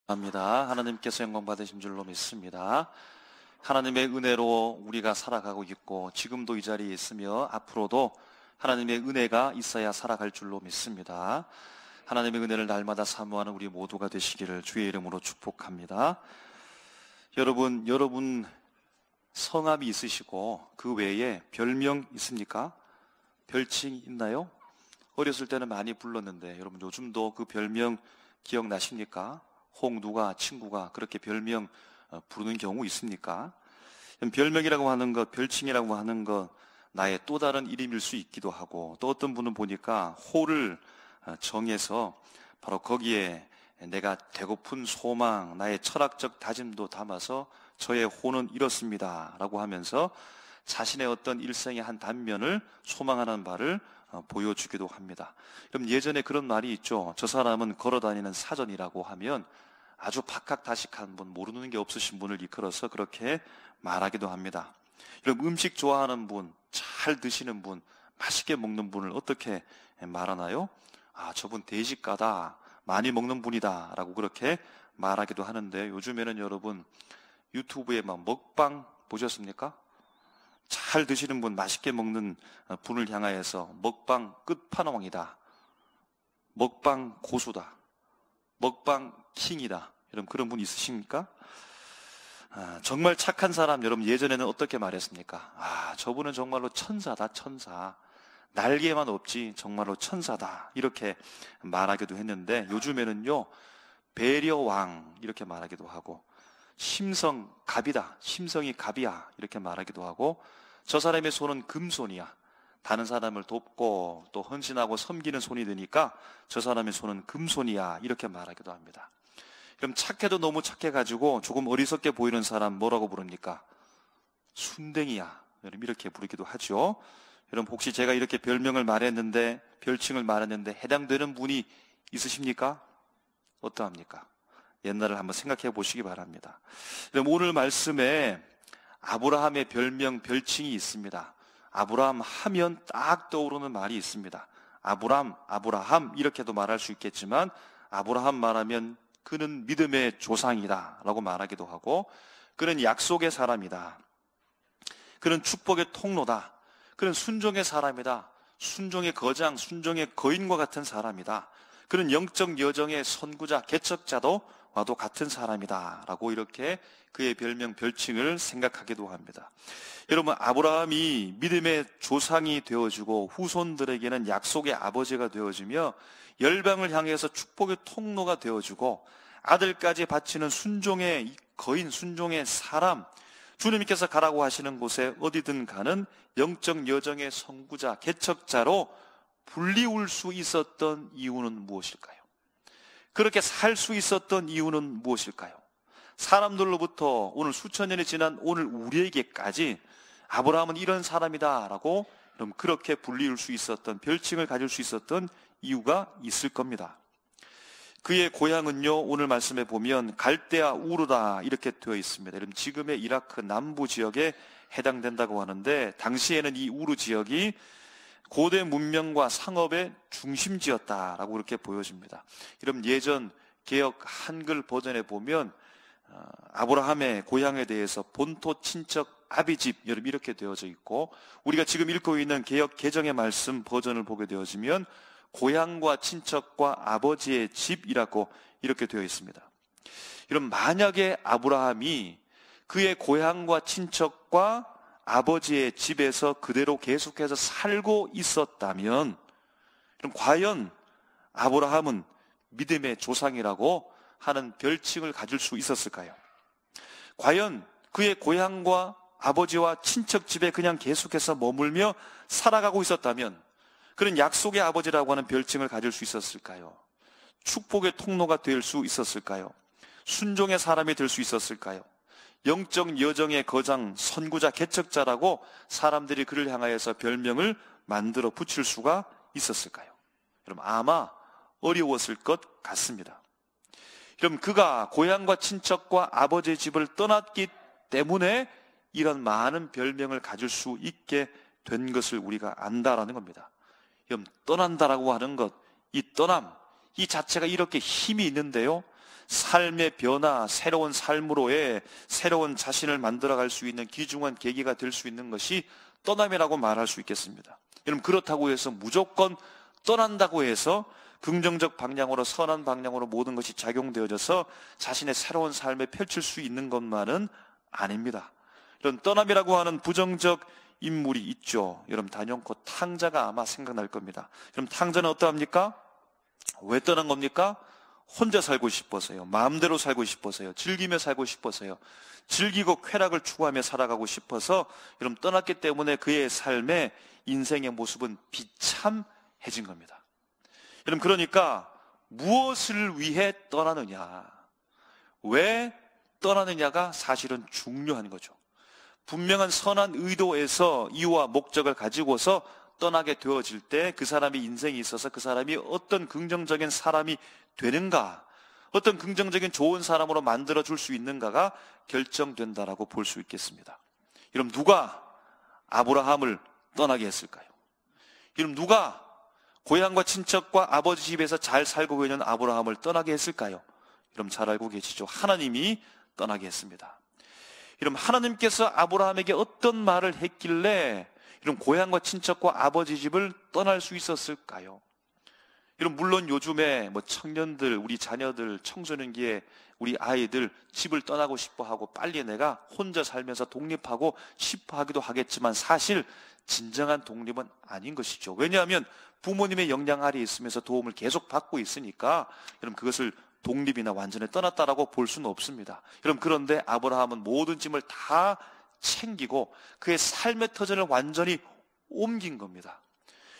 합니다. 하나님께서 영광 받으신 줄로 믿습니다. 하나님의 은혜로 우리가 살아가고 있고 지금도 이 자리에 있으며 앞으로도 하나님의 은혜가 있어야 살아갈 줄로 믿습니다. 하나님의 은혜를 날마다 사모하는 우리 모두가 되시기를 주의 이름으로 축복합니다. 여러분 성함이 있으시고 그 외에 별명 있습니까? 별칭 있나요? 어렸을 때는 많이 불렀는데 여러분 요즘도 그 별명 기억나십니까? 혹 누가 친구가 그렇게 별명 부르는 경우 있습니까? 별명이라고 하는 것, 별칭이라고 하는 것, 나의 또 다른 이름일 수 있기도 하고, 또 어떤 분은 보니까 호를 정해서 바로 거기에 내가 되고픈 소망, 나의 철학적 다짐도 담아서 저의 호는 이렇습니다 라고 하면서 자신의 어떤 일생의 한 단면을 소망하는 바를 보여주기도 합니다. 그럼 예전에 그런 말이 있죠. 저 사람은 걸어다니는 사전이라고 하면 아주 박학다식한 분, 모르는 게 없으신 분을 이끌어서 그렇게 말하기도 합니다. 그럼 음식 좋아하는 분, 잘 드시는 분, 맛있게 먹는 분을 어떻게 말하나요? 아, 저분 대식가다, 많이 먹는 분이다 라고 그렇게 말하기도 하는데, 요즘에는 여러분 유튜브에 막 먹방 보셨습니까? 잘 드시는 분, 맛있게 먹는 분을 향하여서 먹방 끝판왕이다, 먹방 고수다, 먹방 킹이다, 여러분 그런 분 있으십니까? 정말 착한 사람, 여러분 예전에는 어떻게 말했습니까? 아, 저분은 정말로 천사다, 천사. 날개만 없지 정말로 천사다, 이렇게 말하기도 했는데, 요즘에는요 배려왕 이렇게 말하기도 하고, 심성 갑이다, 심성이 갑이야 이렇게 말하기도 하고, 저 사람의 손은 금손이야, 다른 사람을 돕고 또 헌신하고 섬기는 손이 되니까 저 사람의 손은 금손이야 이렇게 말하기도 합니다. 그럼 착해도 너무 착해가지고 조금 어리석게 보이는 사람 뭐라고 부릅니까? 순댕이야, 여러분 이렇게 부르기도 하죠. 여러분 혹시 제가 이렇게 별명을 말했는데, 별칭을 말했는데 해당되는 분이 있으십니까? 어떠합니까? 옛날을 한번 생각해 보시기 바랍니다. 그럼 오늘 말씀에 아브라함의 별명, 별칭이 있습니다. 아브라함 하면 딱 떠오르는 말이 있습니다. 아브라함 이렇게도 말할 수 있겠지만, 아브라함 말하면 그는 믿음의 조상이다 라고 말하기도 하고, 그는 약속의 사람이다, 그는 축복의 통로다, 그는 순종의 사람이다, 순종의 거장, 순종의 거인과 같은 사람이다, 그는 영적 여정의 선구자, 개척자도 와도 같은 사람이다 라고 이렇게 그의 별명, 별칭을 생각하기도 합니다. 여러분, 아브라함이 믿음의 조상이 되어주고 후손들에게는 약속의 아버지가 되어주며 열방을 향해서 축복의 통로가 되어주고 아들까지 바치는 순종의 거인, 순종의 사람, 주님께서 가라고 하시는 곳에 어디든 가는 영적 여정의 선구자, 개척자로 불리울 수 있었던 이유는 무엇일까요? 그렇게 살 수 있었던 이유는 무엇일까요? 사람들로부터 오늘 수천 년이 지난 오늘 우리에게까지 아브라함은 이런 사람이다 라고 그렇게 불리울 수 있었던, 별칭을 가질 수 있었던 이유가 있을 겁니다. 그의 고향은요, 오늘 말씀에 보면 갈대아 우르다 이렇게 되어 있습니다. 여러분 지금의 이라크 남부 지역에 해당된다고 하는데, 당시에는 이 우르 지역이 고대 문명과 상업의 중심지였다라고 그렇게 보여집니다. 여러분 예전 개역 한글 버전에 보면 아브라함의 고향에 대해서 본토 친척 아비집, 여러분 이렇게 되어져 있고, 우리가 지금 읽고 있는 개역 개정의 말씀 버전을 보게 되어지면 고향과 친척과 아버지의 집이라고 이렇게 되어 있습니다. 여러분 만약에 아브라함이 그의 고향과 친척과 아버지의 집에서 그대로 계속해서 살고 있었다면, 그럼 과연 아브라함은 믿음의 조상이라고 하는 별칭을 가질 수 있었을까요? 과연 그의 고향과 아버지와 친척 집에 그냥 계속해서 머물며 살아가고 있었다면 그는 약속의 아버지라고 하는 별칭을 가질 수 있었을까요? 축복의 통로가 될 수 있었을까요? 순종의 사람이 될 수 있었을까요? 영적 여정의 거장, 선구자, 개척자라고 사람들이 그를 향하여서 별명을 만들어 붙일 수가 있었을까요? 여러분 아마 어려웠을 것 같습니다. 그럼 그가 고향과 친척과 아버지의 집을 떠났기 때문에 이런 많은 별명을 가질 수 있게 된 것을 우리가 안다라는 겁니다. 그럼 떠난다라고 하는 것, 이 떠남, 이 자체가 이렇게 힘이 있는데요, 삶의 변화, 새로운 삶으로의 새로운 자신을 만들어갈 수 있는 귀중한 계기가 될 수 있는 것이 떠남이라고 말할 수 있겠습니다. 여러분, 그렇다고 해서 무조건 떠난다고 해서 긍정적 방향으로, 선한 방향으로 모든 것이 작용되어져서 자신의 새로운 삶에 펼칠 수 있는 것만은 아닙니다. 이런 떠남이라고 하는 부정적 인물이 있죠. 여러분, 단연코 탕자가 아마 생각날 겁니다. 그럼 탕자는 어떠합니까? 왜 떠난 겁니까? 혼자 살고 싶어서요. 마음대로 살고 싶어서요. 즐기며 살고 싶어서요. 즐기고 쾌락을 추구하며 살아가고 싶어서 여러분 떠났기 때문에 그의 삶의 인생의 모습은 비참해진 겁니다. 여러분, 그러니까 무엇을 위해 떠나느냐, 왜 떠나느냐가 사실은 중요한 거죠. 분명한 선한 의도에서 이유와 목적을 가지고서 떠나게 되어질 때 그 사람의 인생에 있어서 그 사람이 어떤 긍정적인 사람이 되는가, 어떤 긍정적인 좋은 사람으로 만들어줄 수 있는가가 결정된다라고 볼 수 있겠습니다. 그럼 누가 아브라함을 떠나게 했을까요? 그럼 누가 고향과 친척과 아버지 집에서 잘 살고 있는 아브라함을 떠나게 했을까요? 그럼 잘 알고 계시죠? 하나님이 떠나게 했습니다. 그럼 하나님께서 아브라함에게 어떤 말을 했길래 이런 고향과 친척과 아버지 집을 떠날 수 있었을까요? 이런 물론 요즘에 청년들, 우리 자녀들, 청소년기에 우리 아이들 집을 떠나고 싶어 하고 빨리 내가 혼자 살면서 독립하고 싶어 하기도 하겠지만 사실 진정한 독립은 아닌 것이죠. 왜냐하면 부모님의 영향 아래 있으면서 도움을 계속 받고 있으니까 여러분 그것을 독립이나 완전히 떠났다라고 볼 수는 없습니다. 여러분, 그런데 아브라함은 모든 짐을 다 챙기고 그의 삶의 터전을 완전히 옮긴 겁니다.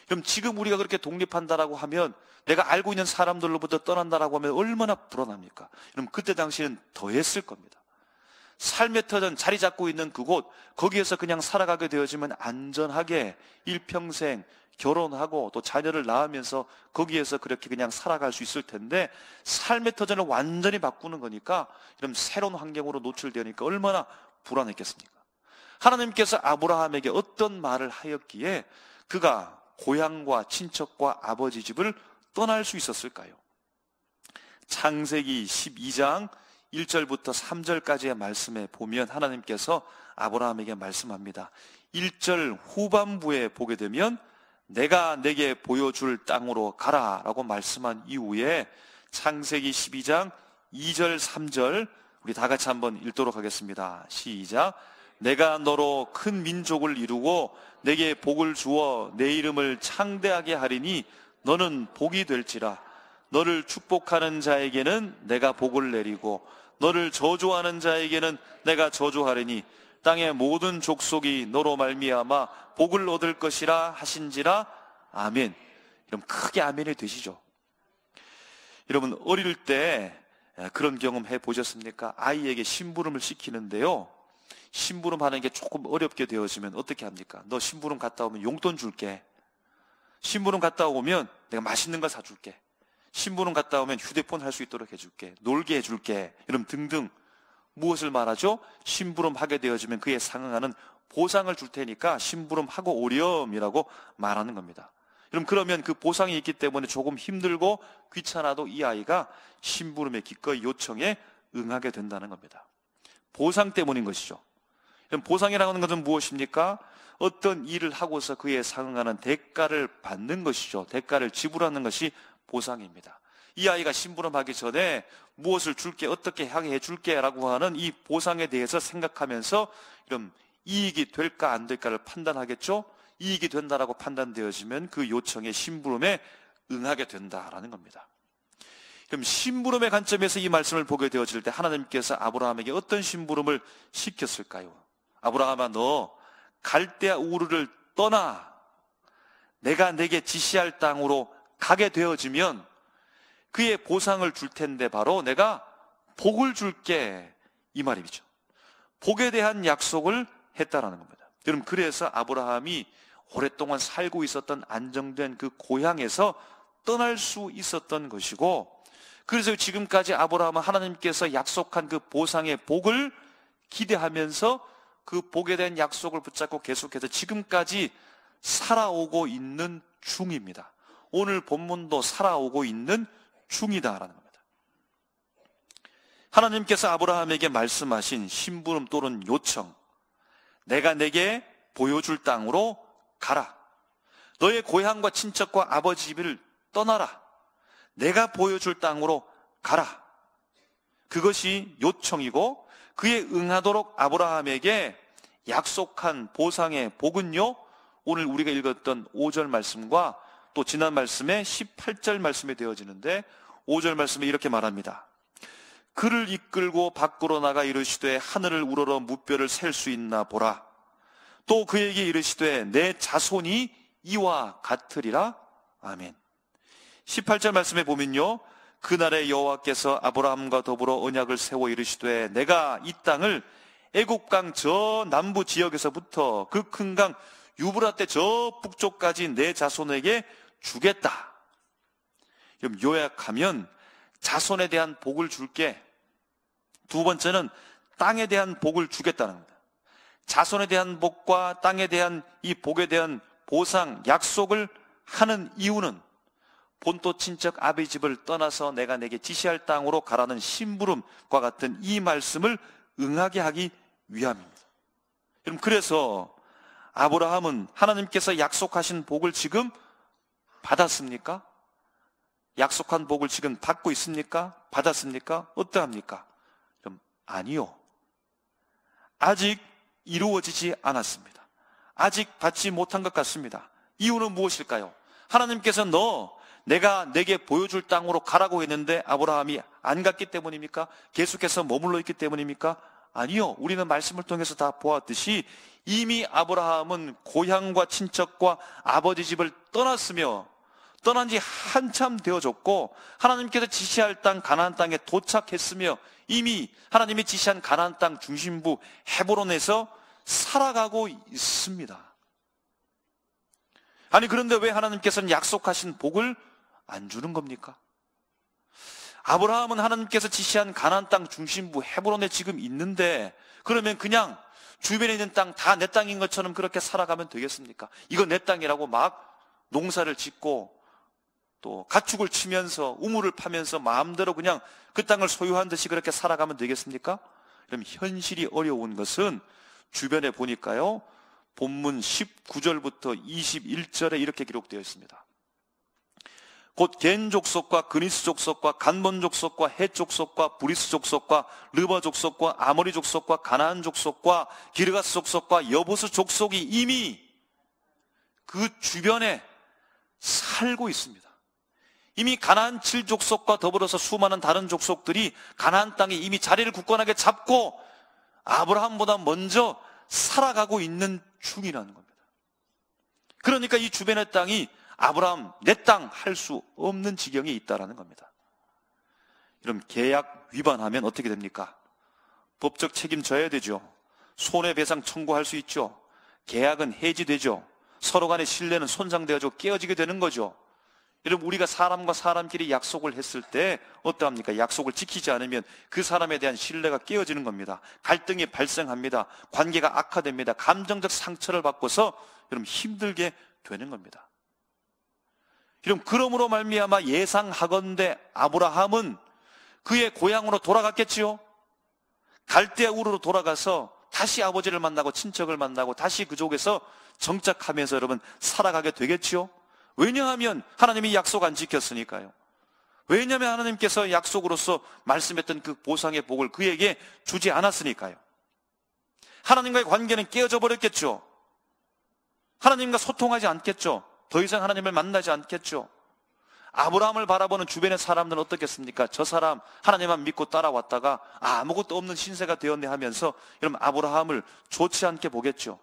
그럼 지금 우리가 그렇게 독립한다라고 하면, 내가 알고 있는 사람들로부터 떠난다라고 하면 얼마나 불안합니까? 그럼 그때 당시에는 더 했을 겁니다. 삶의 터전, 자리 잡고 있는 그곳, 거기에서 그냥 살아가게 되어지면 안전하게 일평생 결혼하고 또 자녀를 낳으면서 거기에서 그렇게 그냥 살아갈 수 있을 텐데, 삶의 터전을 완전히 바꾸는 거니까, 그럼 새로운 환경으로 노출되니까 얼마나 불안했겠습니까? 하나님께서 아브라함에게 어떤 말을 하였기에 그가 고향과 친척과 아버지 집을 떠날 수 있었을까요? 창세기 12장 1절부터 3절까지의 말씀에 보면 하나님께서 아브라함에게 말씀합니다. 1절 후반부에 보게 되면 내가 내게 보여줄 땅으로 가라 라고 말씀한 이후에 창세기 12장 2절 3절 우리 다 같이 한번 읽도록 하겠습니다. 시작. 내가 너로 큰 민족을 이루고 내게 복을 주어 내 이름을 창대하게 하리니 너는 복이 될지라. 너를 축복하는 자에게는 내가 복을 내리고 너를 저주하는 자에게는 내가 저주하리니 땅의 모든 족속이 너로 말미암아 복을 얻을 것이라 하신지라. 아멘. 여러분 크게 아멘이 되시죠? 여러분 어릴 때 그런 경험 해보셨습니까? 아이에게 심부름을 시키는데요, 심부름 하는 게 조금 어렵게 되어지면 어떻게 합니까? 너 심부름 갔다 오면 용돈 줄게. 심부름 갔다 오면 내가 맛있는 거 사줄게. 심부름 갔다 오면 휴대폰 할 수 있도록 해줄게. 놀게 해줄게. 여러분 등등. 무엇을 말하죠? 심부름 하게 되어지면 그에 상응하는 보상을 줄 테니까 심부름 하고 오렴이라고 말하는 겁니다. 여러분 그러면 그 보상이 있기 때문에 조금 힘들고 귀찮아도 이 아이가 심부름의 기꺼이 요청에 응하게 된다는 겁니다. 보상 때문인 것이죠. 그럼 보상이라고 하는 것은 무엇입니까? 어떤 일을 하고서 그에 상응하는 대가를 받는 것이죠. 대가를 지불하는 것이 보상입니다. 이 아이가 심부름하기 전에 무엇을 줄게, 어떻게 하게 해줄게 라고 하는 이 보상에 대해서 생각하면서 이런 이익이 될까 안 될까를 판단하겠죠. 이익이 된다라고 판단되어지면 그 요청에 심부름에 응하게 된다라는 겁니다. 그럼 심부름의 관점에서 이 말씀을 보게 되어질 때 하나님께서 아브라함에게 어떤 심부름을 시켰을까요? 아브라함아, 너 갈대아 우르를 떠나 내가 내게 지시할 땅으로 가게 되어지면 그의 보상을 줄 텐데 바로 내가 복을 줄게, 이 말이죠. 복에 대한 약속을 했다라는 겁니다. 여러분 그래서 아브라함이 오랫동안 살고 있었던 안정된 그 고향에서 떠날 수 있었던 것이고, 그래서 지금까지 아브라함은 하나님께서 약속한 그 보상의 복을 기대하면서 그 복에 대한 약속을 붙잡고 계속해서 지금까지 살아오고 있는 중입니다. 오늘 본문도 살아오고 있는 중이다라는 겁니다. 하나님께서 아브라함에게 말씀하신 심부름 또는 요청, 내가 내게 보여줄 땅으로 가라. 너의 고향과 친척과 아버지 집을 떠나라. 내가 보여줄 땅으로 가라. 그것이 요청이고, 그에 응하도록 아브라함에게 약속한 보상의 복은요, 오늘 우리가 읽었던 5절 말씀과 또 지난 말씀에 18절 말씀에 되어지는데, 5절 말씀에 이렇게 말합니다. 그를 이끌고 밖으로 나가 이르시되 하늘을 우러러 무뼈를 셀 수 있나 보라. 또 그에게 이르시되 내 자손이 이와 같으리라. 아멘. 18절 말씀에 보면요, 그날에 여호와께서 아브라함과 더불어 언약을 세워 이르시되 내가 이 땅을 애굽강 저 남부 지역에서부터 그 큰 강 유브라데 저 북쪽까지 내 자손에게 주겠다. 그럼 요약하면 자손에 대한 복을 줄게. 두 번째는 땅에 대한 복을 주겠다는 겁니다. 자손에 대한 복과 땅에 대한 이 복에 대한 보상, 약속을 하는 이유는 본토 친척 아비 집을 떠나서 내가 내게 지시할 땅으로 가라는 심부름과 같은 이 말씀을 응하게 하기 위함입니다. 여러분, 그래서 아브라함은 하나님께서 약속하신 복을 지금 받았습니까? 약속한 복을 지금 받고 있습니까? 받았습니까? 어떠합니까? 그럼 아니요. 아직 이루어지지 않았습니다. 아직 받지 못한 것 같습니다. 이유는 무엇일까요? 하나님께서 내가 내게 보여줄 땅으로 가라고 했는데 아브라함이 안 갔기 때문입니까? 계속해서 머물러 있기 때문입니까? 아니요. 우리는 말씀을 통해서 다 보았듯이 이미 아브라함은 고향과 친척과 아버지 집을 떠났으며 떠난 지 한참 되어졌고 하나님께서 지시할 땅 가나안 땅에 도착했으며 이미 하나님이 지시한 가나안 땅 중심부 헤브론에서 살아가고 있습니다. 아니, 그런데 왜 하나님께서는 약속하신 복을 안 주는 겁니까? 아브라함은 하나님께서 지시한 가나안 땅 중심부 헤브론에 지금 있는데 그러면 그냥 주변에 있는 땅 다 내 땅인 것처럼 그렇게 살아가면 되겠습니까? 이거 내 땅이라고 막 농사를 짓고 또 가축을 치면서 우물을 파면서 마음대로 그냥 그 땅을 소유한 듯이 그렇게 살아가면 되겠습니까? 그럼 현실이 어려운 것은 주변에 보니까요, 본문 19절부터 21절에 이렇게 기록되어 있습니다. 곧 겐 족속과 그니스 족속과 간몬 족속과 헷 족속과 브리스 족속과 르바 족속과 아모리 족속과 가나안 족속과 기르가스 족속과 여부스 족속이 이미 그 주변에 살고 있습니다. 이미 가나안 7족속과 더불어서 수많은 다른 족속들이 가나안 땅에 이미 자리를 굳건하게 잡고 아브라함보다 먼저 살아가고 있는 중이라는 겁니다. 그러니까 이 주변의 땅이 아브라함 내 땅 할 수 없는 지경에 있다라는 겁니다. 이런 계약 위반하면 어떻게 됩니까? 법적 책임 져야 되죠. 손해배상 청구할 수 있죠. 계약은 해지되죠. 서로 간의 신뢰는 손상되어지고 깨어지게 되는 거죠. 여러분, 우리가 사람과 사람끼리 약속을 했을 때 어떠합니까? 약속을 지키지 않으면 그 사람에 대한 신뢰가 깨어지는 겁니다. 갈등이 발생합니다. 관계가 악화됩니다. 감정적 상처를 받고서 여러분 힘들게 되는 겁니다. 여러분, 그러므로 말미암아 예상하건대 아브라함은 그의 고향으로 돌아갔겠지요. 갈대아 우르로 돌아가서 다시 아버지를 만나고 친척을 만나고 다시 그쪽에서 정착하면서 여러분 살아가게 되겠지요. 왜냐하면 하나님이 약속 안 지켰으니까요. 왜냐하면 하나님께서 약속으로서 말씀했던 그 보상의 복을 그에게 주지 않았으니까요. 하나님과의 관계는 깨어져 버렸겠죠. 하나님과 소통하지 않겠죠. 더 이상 하나님을 만나지 않겠죠. 아브라함을 바라보는 주변의 사람들은 어떻겠습니까? 저 사람 하나님만 믿고 따라왔다가 아무것도 없는 신세가 되었네 하면서 여러분 아브라함을 좋지 않게 보겠죠.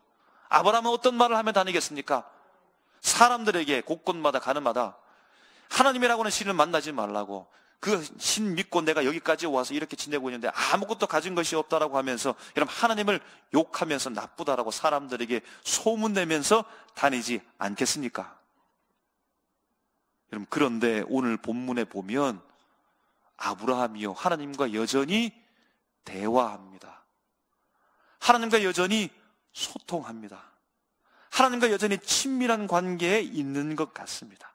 아브라함은 어떤 말을 하며 다니겠습니까? 사람들에게 곳곳마다 가는 마다 하나님이라고는 신을 만나지 말라고, 그 신 믿고 내가 여기까지 와서 이렇게 지내고 있는데 아무것도 가진 것이 없다라고 하면서 여러분 하나님을 욕하면서 나쁘다라고 사람들에게 소문내면서 다니지 않겠습니까? 여러분, 그런데 오늘 본문에 보면 아브라함이요 하나님과 여전히 대화합니다. 하나님과 여전히 소통합니다. 하나님과 여전히 친밀한 관계에 있는 것 같습니다.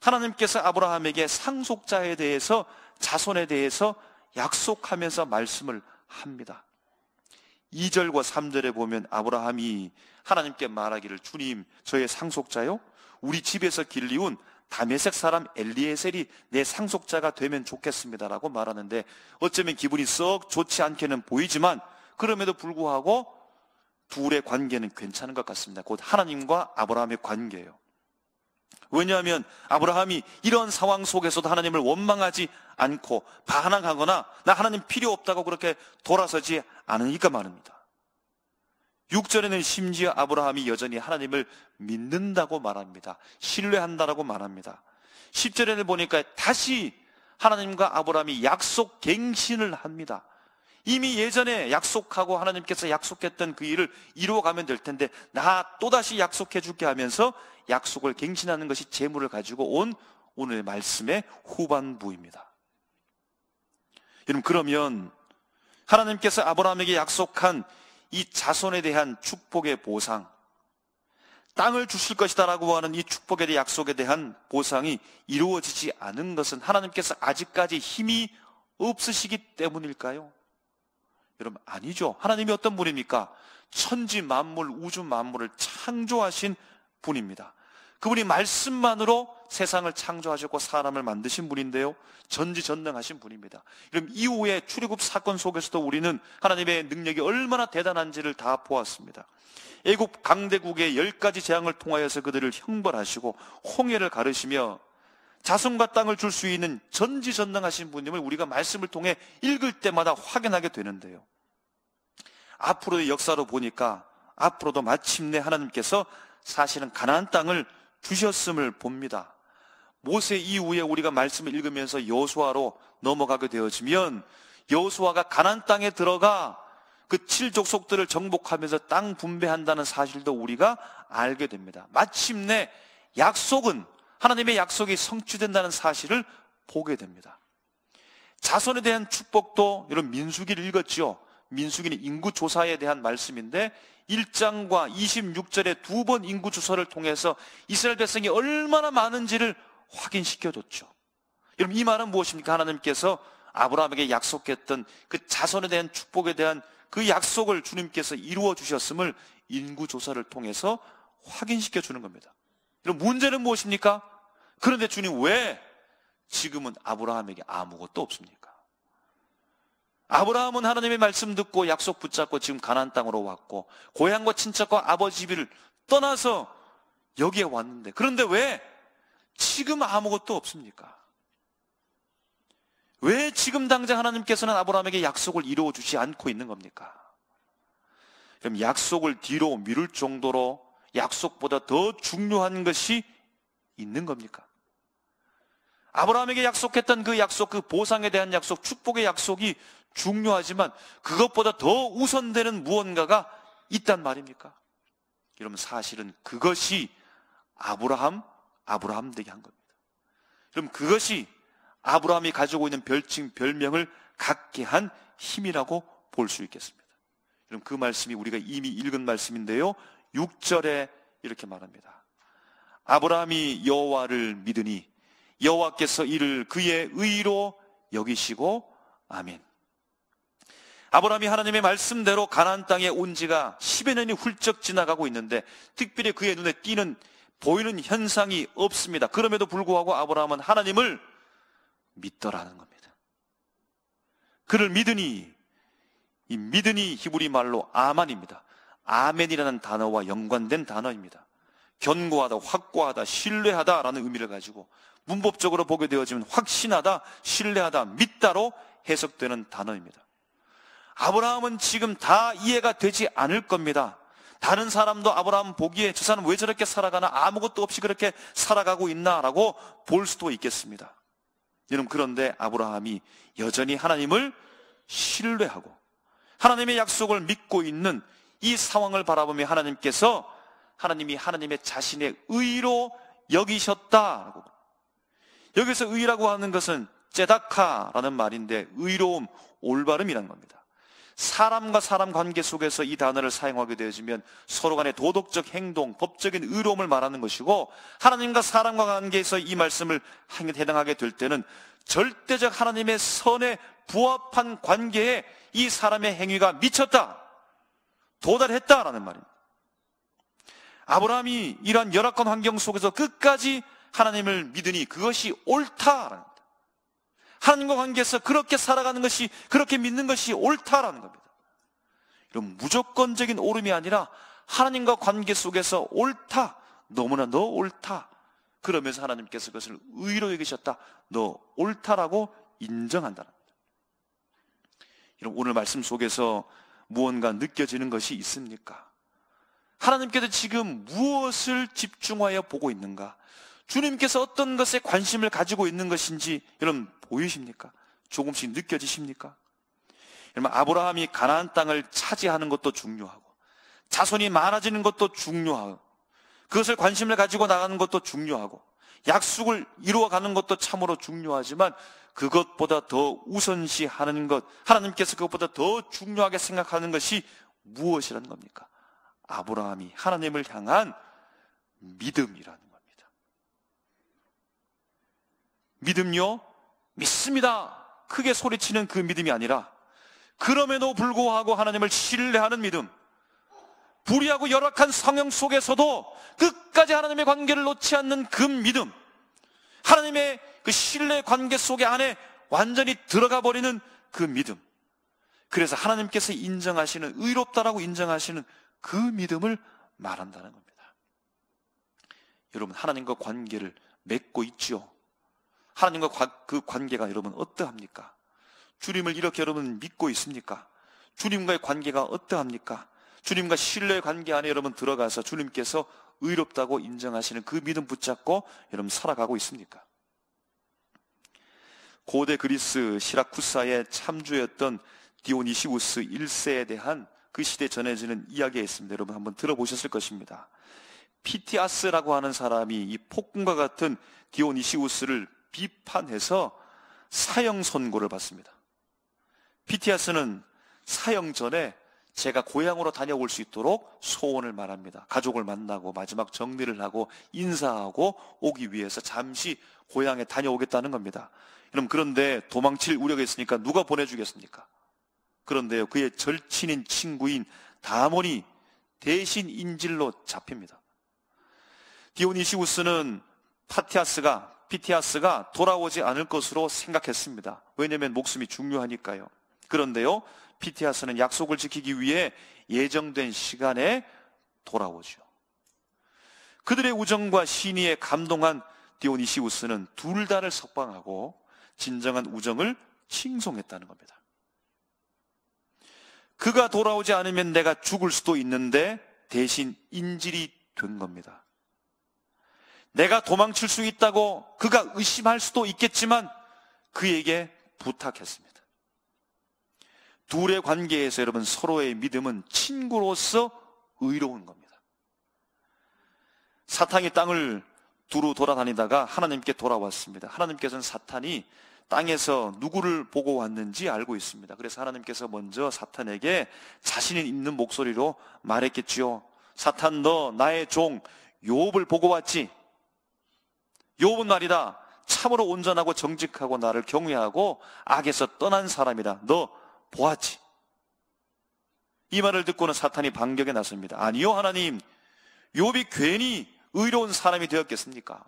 하나님께서 아브라함에게 상속자에 대해서, 자손에 대해서 약속하면서 말씀을 합니다. 2절과 3절에 보면 아브라함이 하나님께 말하기를, 주님, 저의 상속자요, 우리 집에서 길리운 다메섹 사람 엘리에셀이 내 상속자가 되면 좋겠습니다라고 말하는데, 어쩌면 기분이 썩 좋지 않게는 보이지만 그럼에도 불구하고 둘의 관계는 괜찮은 것 같습니다. 곧 하나님과 아브라함의 관계예요. 왜냐하면 아브라함이 이런 상황 속에서도 하나님을 원망하지 않고 반항하거나 나 하나님 필요 없다고 그렇게 돌아서지 않으니까 말입니다. 6절에는 심지어 아브라함이 여전히 하나님을 믿는다고 말합니다. 신뢰한다라고 말합니다. 10절에는 보니까 다시 하나님과 아브라함이 약속 갱신을 합니다. 이미 예전에 약속하고 하나님께서 약속했던 그 일을 이루어가면 될 텐데 나 또다시 약속해 줄게 하면서 약속을 갱신하는 것이 재물을 가지고 온 오늘 말씀의 후반부입니다. 여러분, 그러면 하나님께서 아브라함에게 약속한 이 자손에 대한 축복의 보상, 땅을 주실 것이다라고 하는 이 축복에 대한 약속에 대한 보상이 이루어지지 않은 것은 하나님께서 아직까지 힘이 없으시기 때문일까요? 여러분, 아니죠. 하나님이 어떤 분입니까? 천지 만물, 우주 만물을 창조하신 분입니다. 그분이 말씀만으로 세상을 창조하셨고 사람을 만드신 분인데요, 전지전능하신 분입니다. 그럼 이후에 출애굽 사건 속에서도 우리는 하나님의 능력이 얼마나 대단한지를 다 보았습니다. 애굽 강대국의 10가지 재앙을 통하여서 그들을 형벌하시고 홍해를 가르시며 자손과 땅을 줄 수 있는 전지전능하신 분임을 우리가 말씀을 통해 읽을 때마다 확인하게 되는데요, 앞으로의 역사로 보니까 앞으로도 마침내 하나님께서 사실은 가나안 땅을 주셨음을 봅니다. 모세 이후에 우리가 말씀을 읽으면서 여호수아로 넘어가게 되어지면 여호수아가 가나안 땅에 들어가 그 7족속들을 정복하면서 땅 분배한다는 사실도 우리가 알게 됩니다. 마침내 약속은, 하나님의 약속이 성취된다는 사실을 보게 됩니다. 자손에 대한 축복도 여러분 민수기를 읽었죠. 민수기는 인구조사에 대한 말씀인데 1장과 26절에 두 번 인구조사를 통해서 이스라엘 백성이 얼마나 많은지를 확인시켜줬죠. 여러분, 이 말은 무엇입니까? 하나님께서 아브라함에게 약속했던 그 자손에 대한 축복에 대한 그 약속을 주님께서 이루어 주셨음을 인구조사를 통해서 확인시켜 주는 겁니다. 여러분, 문제는 무엇입니까? 그런데 주님 왜 지금은 아브라함에게 아무것도 없습니까? 아브라함은 하나님의 말씀 듣고 약속 붙잡고 지금 가나안 땅으로 왔고 고향과 친척과 아버지 집을 떠나서 여기에 왔는데, 그런데 왜 지금 아무것도 없습니까? 왜 지금 당장 하나님께서는 아브라함에게 약속을 이루어 주지 않고 있는 겁니까? 그럼 약속을 뒤로 미룰 정도로 약속보다 더 중요한 것이 있는 겁니까? 아브라함에게 약속했던 그 약속, 그 보상에 대한 약속, 축복의 약속이 중요하지만 그것보다 더 우선되는 무언가가 있단 말입니까? 여러분, 사실은 그것이 아브라함 되게 한 겁니다. 그럼 그것이 아브라함이 가지고 있는 별명을 갖게 한 힘이라고 볼 수 있겠습니다. 그럼 그 말씀이 우리가 이미 읽은 말씀인데요, 6절에 이렇게 말합니다. 아브라함이 여호와를 믿으니 여호와께서 이를 그의 의로 여기시고 아멘. 아브라함이 하나님의 말씀대로 가나안 땅에 온 지가 10여 년이 훌쩍 지나가고 있는데 특별히 그의 눈에 보이는 현상이 없습니다. 그럼에도 불구하고 아브라함은 하나님을 믿더라는 겁니다. 그를 믿으니, 이 믿으니 히브리 말로 아만입니다. 아멘이라는 단어와 연관된 단어입니다. 견고하다, 확고하다, 신뢰하다라는 의미를 가지고 문법적으로 보게 되어지면 확신하다, 신뢰하다, 믿다로 해석되는 단어입니다. 아브라함은 지금 다 이해가 되지 않을 겁니다. 다른 사람도 아브라함 보기에 저 사람 왜 저렇게 살아가나, 아무것도 없이 그렇게 살아가고 있나라고 볼 수도 있겠습니다. 여러분, 그런데 아브라함이 여전히 하나님을 신뢰하고 하나님의 약속을 믿고 있는 이 상황을 바라보며 하나님이 하나님의 자신의 의로 여기셨다라고. 여기서 의라고 하는 것은 째다카라는 말인데 의로움, 올바름이라는 겁니다. 사람과 사람 관계 속에서 이 단어를 사용하게 되어지면 서로 간의 도덕적 행동, 법적인 의로움을 말하는 것이고, 하나님과 사람과 관계에서 이 말씀을 해당하게 될 때는 절대적 하나님의 선에 부합한 관계에 이 사람의 행위가 미쳤다, 도달했다라는 말입니다. 아브라함이 이러한 열악한 환경 속에서 끝까지 하나님을 믿으니 그것이 옳다라는 겁니다. 하나님과 관계에서 그렇게 살아가는 것이, 그렇게 믿는 것이 옳다라는 겁니다. 이런 무조건적인 옳음이 아니라 하나님과 관계 속에서 옳다, 너무나 너 옳다, 그러면서 하나님께서 그것을 의로 여기셨다, 너 옳다라고 인정한다는 겁니다. 여러분, 오늘 말씀 속에서 무언가 느껴지는 것이 있습니까? 하나님께서 지금 무엇을 집중하여 보고 있는가? 주님께서 어떤 것에 관심을 가지고 있는 것인지 여러분 보이십니까? 조금씩 느껴지십니까? 여러분, 아브라함이 가나안 땅을 차지하는 것도 중요하고, 자손이 많아지는 것도 중요하고, 그것을 관심을 가지고 나가는 것도 중요하고, 약속을 이루어가는 것도 참으로 중요하지만 그것보다 더 우선시하는 것, 하나님께서 그것보다 더 중요하게 생각하는 것이 무엇이라는 겁니까? 아브라함이 하나님을 향한 믿음이라는 겁니다. 믿음요? 믿습니다, 크게 소리치는 그 믿음이 아니라 그럼에도 불구하고 하나님을 신뢰하는 믿음, 불의하고 열악한 상황 속에서도 끝까지 하나님의 관계를 놓지 않는 그 믿음, 하나님의 그 신뢰 관계 속에 안에 완전히 들어가 버리는 그 믿음, 그래서 하나님께서 인정하시는, 의롭다라고 인정하시는 그 믿음을 말한다는 겁니다. 여러분, 하나님과 관계를 맺고 있죠. 하나님과 그 관계가 여러분 어떠합니까? 주님을 이렇게 여러분 믿고 있습니까? 주님과의 관계가 어떠합니까? 주님과 신뢰의 관계 안에 여러분 들어가서 주님께서 의롭다고 인정하시는 그 믿음 붙잡고 여러분 살아가고 있습니까? 고대 그리스 시라쿠사의 참주였던 디오니시우스 1세에 대한 그 시대에 전해지는 이야기가 있습니다. 여러분 한번 들어보셨을 것입니다. 피티아스라고 하는 사람이 이 폭군과 같은 디오니시우스를 비판해서 사형 선고를 받습니다. 피티아스는 사형 전에 제가 고향으로 다녀올 수 있도록 소원을 말합니다. 가족을 만나고 마지막 정리를 하고 인사하고 오기 위해서 잠시 고향에 다녀오겠다는 겁니다. 여러분, 그런데 도망칠 우려가 있으니까 누가 보내주겠습니까? 그런데요, 그의 절친인 친구인 다몬이 대신 인질로 잡힙니다. 디오니시우스는 피티아스가 돌아오지 않을 것으로 생각했습니다. 왜냐하면 목숨이 중요하니까요. 그런데요, 피티아스는 약속을 지키기 위해 예정된 시간에 돌아오죠. 그들의 우정과 신의에 감동한 디오니시우스는 둘 다를 석방하고 진정한 우정을 칭송했다는 겁니다. 그가 돌아오지 않으면 내가 죽을 수도 있는데 대신 인질이 된 겁니다. 내가 도망칠 수 있다고 그가 의심할 수도 있겠지만 그에게 부탁했습니다. 둘의 관계에서 여러분 서로의 믿음은 친구로서 의로운 겁니다. 사탄이 땅을 두루 돌아다니다가 하나님께 돌아왔습니다. 하나님께서는 사탄이 땅에서 누구를 보고 왔는지 알고 있습니다. 그래서 하나님께서 먼저 사탄에게 자신이 있는 목소리로 말했겠지요. 사탄, 너 나의 종 욥을 보고 왔지? 욥은 말이다, 참으로 온전하고 정직하고 나를 경외하고 악에서 떠난 사람이다. 너 보았지? 이 말을 듣고는 사탄이 반격에 나섭니다. 아니요, 하나님, 욥이 괜히 의로운 사람이 되었겠습니까?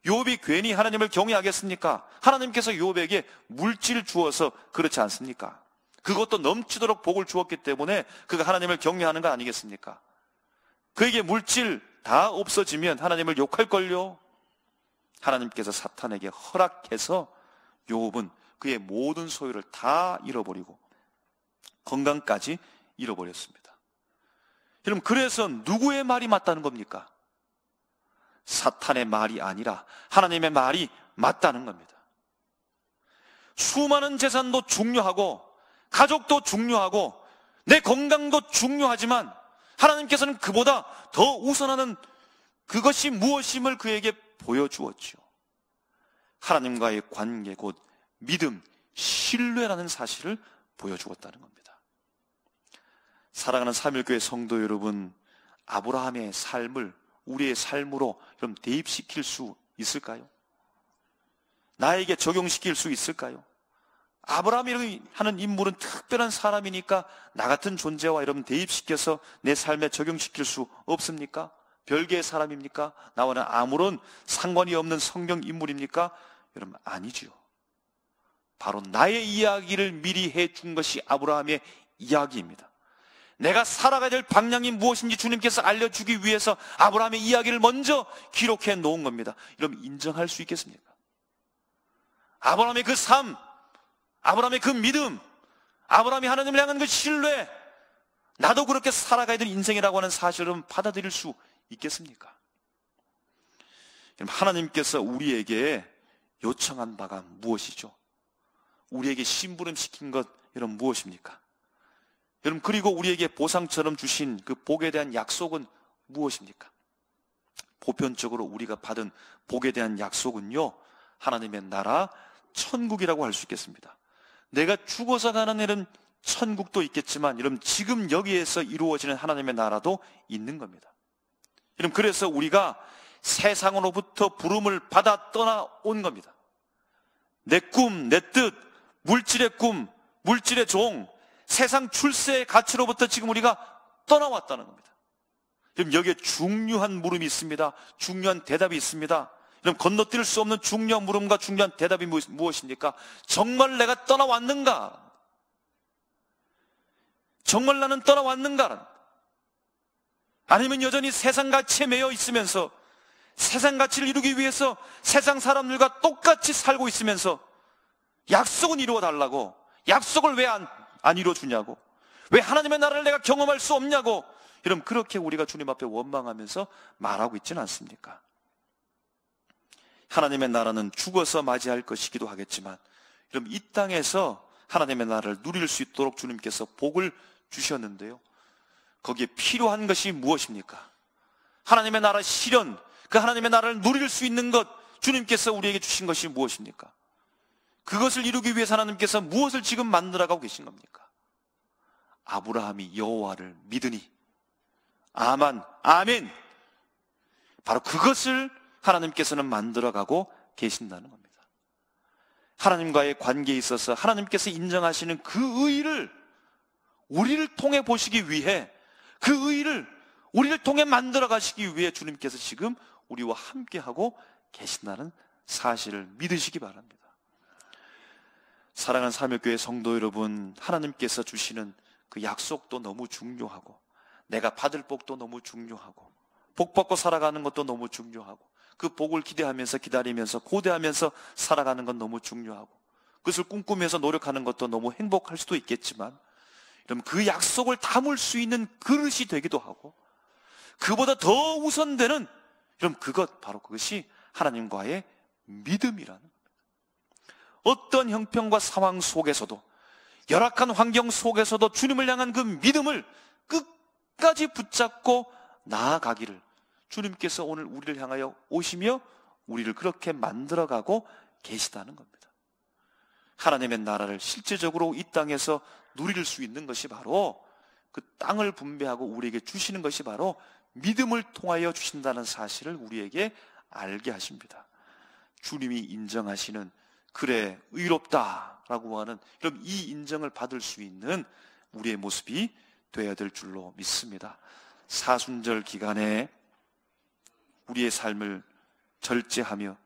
욥이 괜히 하나님을 경외하겠습니까? 하나님께서 욥에게 물질 주어서 그렇지 않습니까? 그것도 넘치도록 복을 주었기 때문에 그가 하나님을 경외하는 거 아니겠습니까? 그에게 물질 다 없어지면 하나님을 욕할걸요? 하나님께서 사탄에게 허락해서 욥은 그의 모든 소유를 다 잃어버리고 건강까지 잃어버렸습니다. 여러분, 그래서 누구의 말이 맞다는 겁니까? 사탄의 말이 아니라 하나님의 말이 맞다는 겁니다. 수많은 재산도 중요하고 가족도 중요하고 내 건강도 중요하지만 하나님께서는 그보다 더 우선하는 그것이 무엇임을 그에게 보여주었죠. 하나님과의 관계, 곧 믿음, 신뢰라는 사실을 보여주었다는 겁니다. 사랑하는 삼일교회 성도 여러분, 아브라함의 삶을 우리의 삶으로 좀 대입시킬 수 있을까요? 나에게 적용시킬 수 있을까요? 아브라함이 하는 인물은 특별한 사람이니까 나 같은 존재와 여러분 대입시켜서 내 삶에 적용시킬 수 없습니까? 별개의 사람입니까? 나와는 아무런 상관이 없는 성경 인물입니까? 여러분 아니지요. 바로 나의 이야기를 미리 해준 것이 아브라함의 이야기입니다. 내가 살아가야 될 방향이 무엇인지 주님께서 알려주기 위해서 아브라함의 이야기를 먼저 기록해 놓은 겁니다. 여러분 인정할 수 있겠습니까? 아브라함의 그 삶, 아브라함의 그 믿음, 아브라함이 하나님을 향한 그 신뢰, 나도 그렇게 살아가야 될 인생이라고 하는 사실을 받아들일 수 있겠습니까? 하나님께서 우리에게 요청한 바가 무엇이죠? 우리에게 심부름시킨 것 여러분 무엇입니까? 여러분 그리고 우리에게 보상처럼 주신 그 복에 대한 약속은 무엇입니까? 보편적으로 우리가 받은 복에 대한 약속은요, 하나님의 나라 천국이라고 할 수 있겠습니다. 내가 죽어서 가는 일은 천국도 있겠지만 여러분 지금 여기에서 이루어지는 하나님의 나라도 있는 겁니다. 여러분 그래서 우리가 세상으로부터 부름을 받아 떠나온 겁니다. 내 꿈, 내 뜻, 물질의 꿈, 물질의 종, 세상 출세의 가치로부터 지금 우리가 떠나왔다는 겁니다. 여러분 여기에 중요한 물음이 있습니다. 중요한 대답이 있습니다. 여러분 건너뛸 수 없는 중요한 물음과 중요한 대답이 무엇입니까? 정말 내가 떠나왔는가? 정말 나는 떠나왔는가? 아니면 여전히 세상 가치에 매여 있으면서 세상 가치를 이루기 위해서 세상 사람들과 똑같이 살고 있으면서 약속은 이루어 달라고, 약속을 왜 안 이루어주냐고, 왜 하나님의 나라를 내가 경험할 수 없냐고, 여러분 그렇게 우리가 주님 앞에 원망하면서 말하고 있지는 않습니까? 하나님의 나라는 죽어서 맞이할 것이기도 하겠지만 여러분 이 땅에서 하나님의 나라를 누릴 수 있도록 주님께서 복을 주셨는데요, 거기에 필요한 것이 무엇입니까? 하나님의 나라 실현, 그 하나님의 나라를 누릴 수 있는 것, 주님께서 우리에게 주신 것이 무엇입니까? 그것을 이루기 위해서 하나님께서 무엇을 지금 만들어가고 계신 겁니까? 아브라함이 여호와를 믿으니 아멘, 바로 그것을 하나님께서는 만들어가고 계신다는 겁니다. 하나님과의 관계에 있어서 하나님께서 인정하시는 그 의의를 우리를 통해 보시기 위해, 그 의의를 우리를 통해 만들어 가시기 위해 주님께서 지금 우리와 함께하고 계신다는 사실을 믿으시기 바랍니다. 사랑하는 사명교회 성도 여러분, 하나님께서 주시는 그 약속도 너무 중요하고 내가 받을 복도 너무 중요하고 복 받고 살아가는 것도 너무 중요하고 그 복을 기대하면서 기다리면서 고대하면서 살아가는 건 너무 중요하고 그것을 꿈꾸면서 노력하는 것도 너무 행복할 수도 있겠지만 여러분 그 약속을 담을 수 있는 그릇이 되기도 하고 그보다 더 우선되는 여러분 바로 그것이 하나님과의 믿음이라는 겁니다. 어떤 형편과 상황 속에서도 열악한 환경 속에서도 주님을 향한 그 믿음을 끝까지 붙잡고 나아가기를 주님께서 오늘 우리를 향하여 오시며 우리를 그렇게 만들어가고 계시다는 겁니다. 하나님의 나라를 실제적으로 이 땅에서 누릴 수 있는 것이 바로 그 땅을 분배하고 우리에게 주시는 것이 바로 믿음을 통하여 주신다는 사실을 우리에게 알게 하십니다. 주님이 인정하시는 그래 의롭다라고 하는 여러분 이 인정을 받을 수 있는 우리의 모습이 되어야 될 줄로 믿습니다. 사순절 기간에 우리의 삶을 절제하며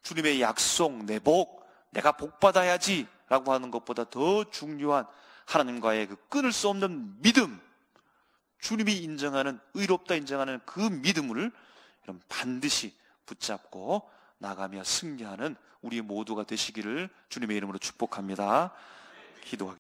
주님의 약속, 내 복, 내가 복 받아야지 라고 하는 것보다 더 중요한 하나님과의 그 끊을 수 없는 믿음, 주님이 인정하는, 의롭다 인정하는 그 믿음을 여러분 반드시 붙잡고 나가며 승리하는 우리 모두가 되시기를 주님의 이름으로 축복합니다. 기도하겠습니다.